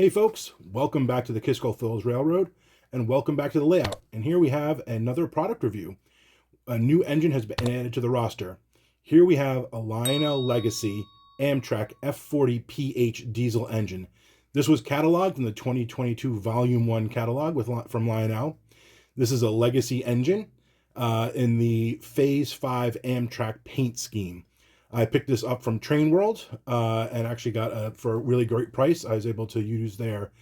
Hey folks, welcome back to the Kisco Phillips Railroad, and welcome back to the layout. And here we have another product review. A new engine has been added to the roster. Here we have a Lionel Legacy Amtrak F40PH diesel engine. This was cataloged in the 2022 Volume 1 catalog from Lionel. This is a legacy engine in the Phase 5 Amtrak paint scheme. I picked this up from Train World and actually got for a really great price. I was able to use their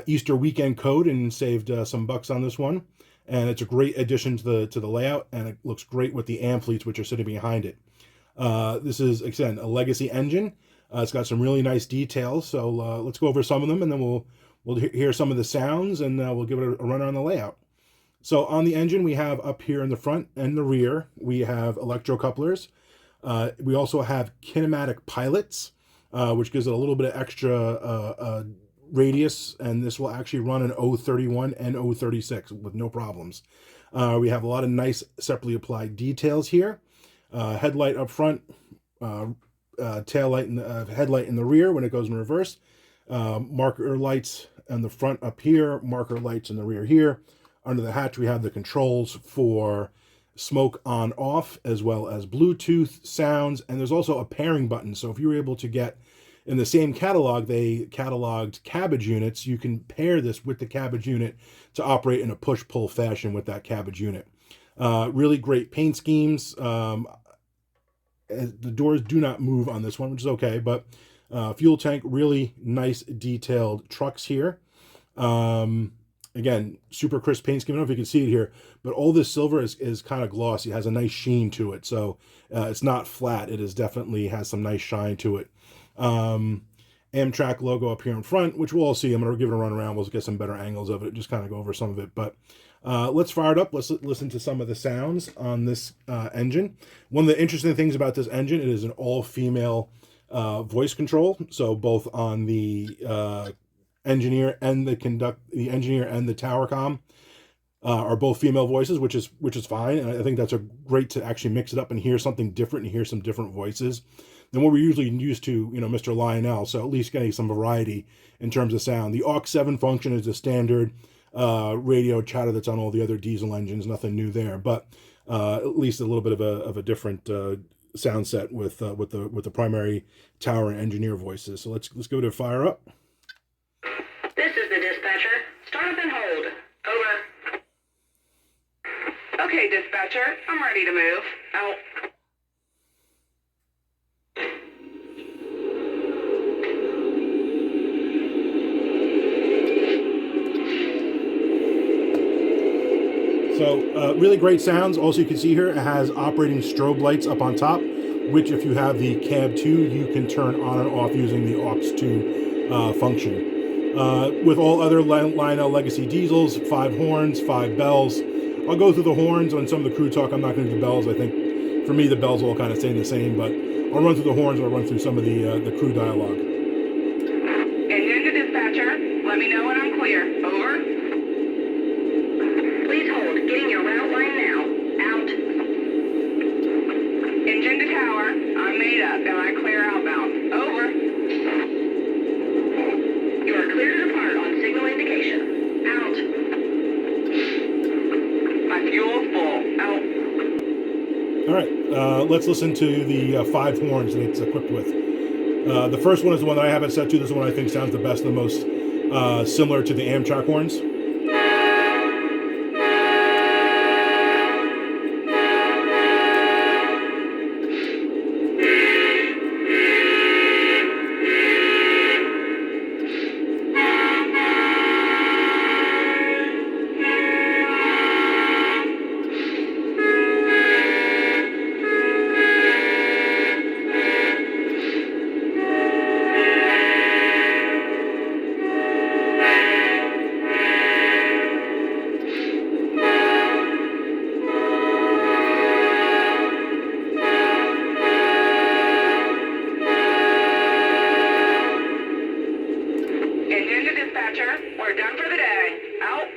Easter weekend code and saved some bucks on this one. And it's a great addition to the layout, and it looks great with the ampletes which are sitting behind it. This is, again, a legacy engine. It's got some really nice details, so let's go over some of them, and then we'll hear some of the sounds, and we'll give it a run on the layout. So on the engine, we have up here in the front and the rear, we have electrocouplers. We also have kinematic pilots, which gives it a little bit of extra radius, and this will actually run an 031 and 036 with no problems. We have a lot of nice separately applied details here. Headlight up front, tail light headlight in the rear when it goes in reverse, marker lights on the front up here, marker lights in the rear here. Under the hatch, we have the controls for smoke on off, as well as Bluetooth sounds, and there's also a pairing button. So if you were able to get, in the same catalog, they cataloged cabbage units, you can pair this with the cabbage unit to operate in a push-pull fashion with that cabbage unit. Really great paint schemes. The doors do not move on this one, which is okay, but fuel tank, really nice detailed trucks here. Again, super crisp paint scheme. I don't know if you can see it here, but all this silver is kind of glossy. It has a nice sheen to it. So it's not flat. It is definitely has some nice shine to it. Amtrak logo up here in front, which we'll all see. I'm going to give it a run around. We'll get some better angles of it, just kind of go over some of it. But let's fire it up. Let's listen to some of the sounds on this engine. One of the interesting things about this engine, it is an all-female voice control. So both on the engineer and the engineer and the tower comm are both female voices, which is fine, and I think that's great to actually mix it up and hear something different and hear some different voices than what we're usually used to, Mr. Lionel. So at least getting some variety in terms of sound. The aux7 function is the standard radio chatter that's on all the other diesel engines. Nothing new there, but at least a little bit of a different sound set with the primary tower and engineer voices. So let's give it a fire up. This is the dispatcher. Start up and hold. Over. Okay, dispatcher. I'm ready to move. Out. So really great sounds. Also, you can see here it has operating strobe lights up on top, which if you have the cab 2, you can turn on and off using the aux2 function. With all other Lionel Legacy diesels, 5 horns, 5 bells. I'll go through the horns on some of the crew talk. I'm not going to do the bells. I think for me the bells all kind of stay the same, but I'll run through the horns. I'll run through some of the crew dialogue. Engine to dispatcher. Let me know when I'm clear. Over. Please hold. Getting your route line now. Out. Engine to tower. I'm made up. Am I clear outbound? Over. You are clear to depart on signal indication. Out. My fuel full. Out. All right, let's listen to the 5 horns that it's equipped with. The first one is the one that I haven't set to. This is the one I think sounds the best, the most similar to the Amtrak horns. We're done for the day. Out.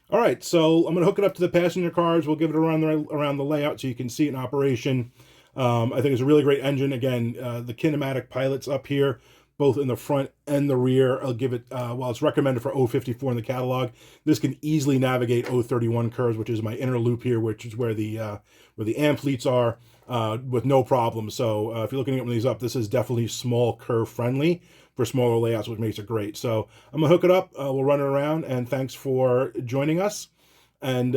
All right, so I'm going to hook it up to the passenger cars. We'll give it around the layout so you can see it in operation. I think it's a really great engine. Again, the kinematic pilots up here, both in the front and the rear. I'll give it, while it's recommended for 054 in the catalog, this can easily navigate 031 curves, which is my inner loop here, which is where the amp leads are, with no problem. So if you're looking at one of these up, this is definitely small curve friendly for smaller layouts, which makes it great. So I'm gonna hook it up, we'll run it around, and thanks for joining us. And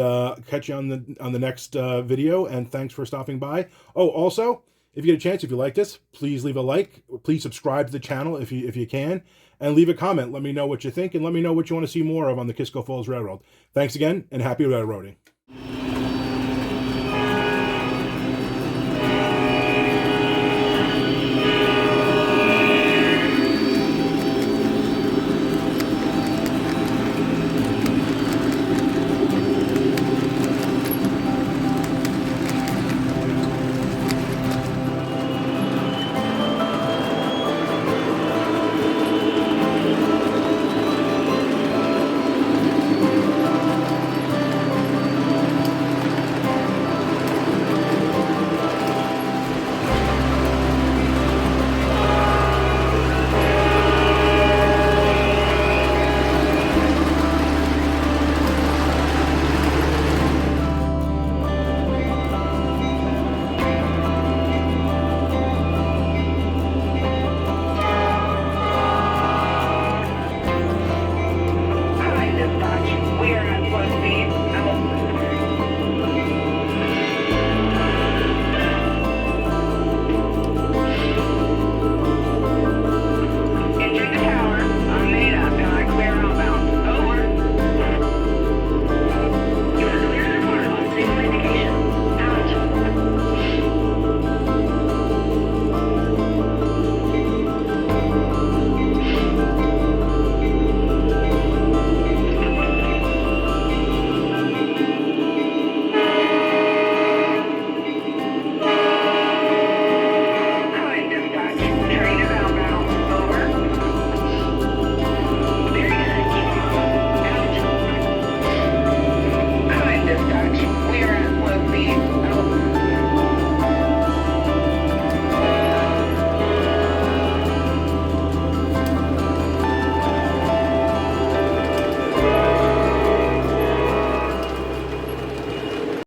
catch you on the next video, and thanks for stopping by. Oh, also, if you get a chance, if you like this, please leave a like. Please subscribe to the channel if you can, and leave a comment. Let me know what you think, and let me know what you want to see more of on the Kisco Falls Railroad. Thanks again, and happy railroading.